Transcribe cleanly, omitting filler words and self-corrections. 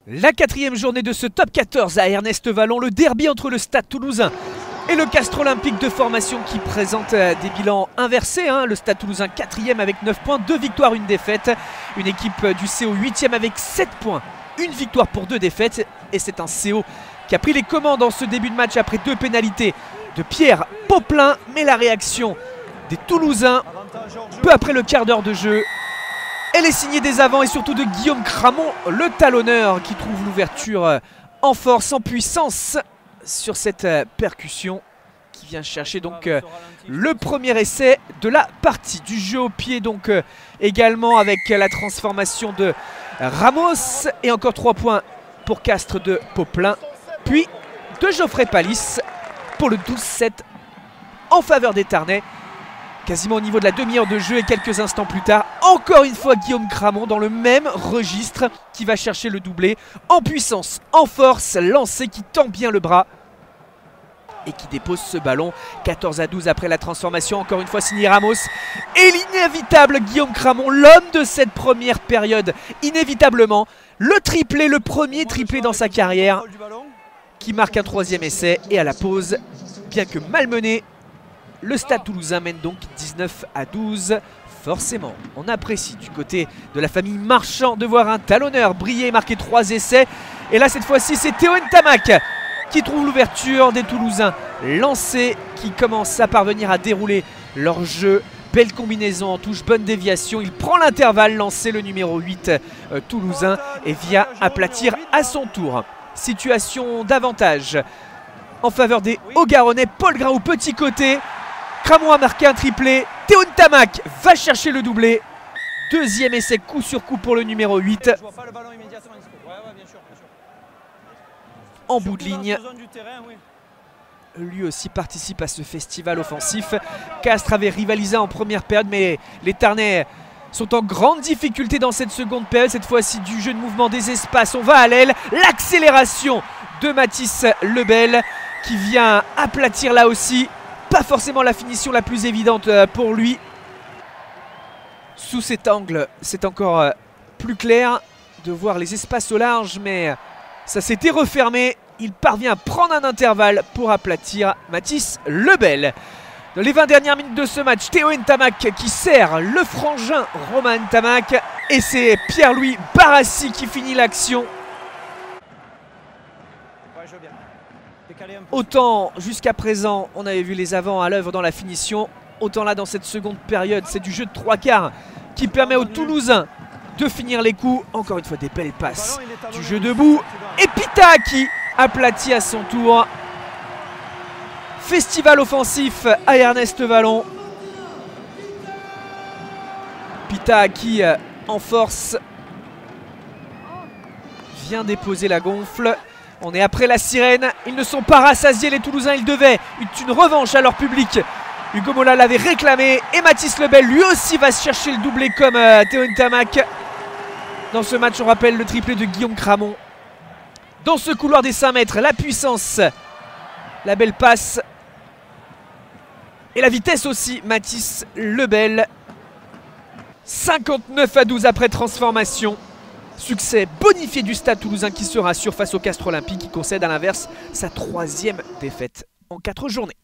La quatrième journée de ce top 14 à Ernest Vallon, le derby entre le Stade Toulousain et le Castres Olympique de formation qui présente des bilans inversés. Le Stade Toulousain 4e avec 9 points, 2 victoires, 1 défaite. Une équipe du CO 8e avec 7 points, 1 victoire pour 2 défaites. Et c'est un CO qui a pris les commandes en ce début de match après 2 pénalités de Pierre Poplin. Mais la réaction des Toulousains, peu après le quart d'heure de jeu, elle est signée des avants et surtout de Guillaume Cramont, le talonneur qui trouve l'ouverture en force, en puissance sur cette percussion qui vient chercher donc le premier essai de la partie. Du jeu au pied donc également avec la transformation de Ramos et encore 3 points pour Castres de Poplin, puis de Geoffrey Palis pour le 12-7 en faveur des Tarnais. Quasiment au niveau de la demi-heure de jeu et quelques instants plus tard, encore une fois Guillaume Cramont dans le même registre qui va chercher le doublé en puissance, en force, lancé qui tend bien le bras et qui dépose ce ballon. 14-12 après la transformation, encore une fois signé Ramos. Et l'inévitable Guillaume Cramont, l'homme de cette première période, inévitablement, le triplé, le premier triplé dans sa carrière, qui marque un 3e essai. Et à la pause, bien que malmené, le Stade Toulousain mène donc 19-12. Forcément, on apprécie du côté de la famille Marchand de voir un talonneur briller et marquer 3 essais. Et là, cette fois-ci, c'est Théo Ntamak qui trouve l'ouverture des Toulousains. Lancé qui commence à parvenir à dérouler leur jeu. Belle combinaison en touche, bonne déviation. Il prend l'intervalle, lancé le numéro 8 toulousain et vient aplatir à son tour. Situation d'avantage en faveur des Hauts-Garonnais. Paul Graou, petit côté. Cramont a marqué un triplé. Théo Ntamak va chercher le doublé. 2e essai coup sur coup pour le numéro 8. En bout de ligne. Lui aussi participe à ce festival offensif. Castres avait rivalisé en première période, mais les Tarnais sont en grande difficulté dans cette seconde période. Cette fois-ci du jeu de mouvement des espaces. On va à l'aile. L'accélération de Mathis Lebel qui vient aplatir là aussi. Pas forcément la finition la plus évidente pour lui. Sous cet angle, c'est encore plus clair de voir les espaces au large, mais ça s'était refermé. Il parvient à prendre un intervalle pour aplatir Mathis Lebel. Dans les 20 dernières minutes de ce match, Théo Ntamak qui sert le frangin Romain Ntamak. Et c'est Pierre-Louis Barassi qui finit l'action. Autant jusqu'à présent on avait vu les avants à l'œuvre dans la finition, autant là dans cette seconde période c'est du jeu de 3 quarts qui permet aux Toulousains de finir les coups. Encore une fois des belles passes, du jeu debout et Pita qui aplatit à son tour. Festival offensif à Ernest Vallon. Pita qui en force vient déposer la gonfle. On est après la sirène, ils ne sont pas rassasiés les Toulousains, ils devaient une revanche à leur public. Hugo Mola l'avait réclamé et Mathis Lebel lui aussi va se chercher le doublé comme Théo Ntamak. Dans ce match on rappelle le triplé de Guillaume Cramont. Dans ce couloir des 5 mètres, la puissance, la belle passe et la vitesse aussi, Mathis Lebel. 59-12 après transformation. Succès bonifié du Stade Toulousain qui se rassure face au Castres Olympique qui concède à l'inverse sa 3e défaite en 4 journées.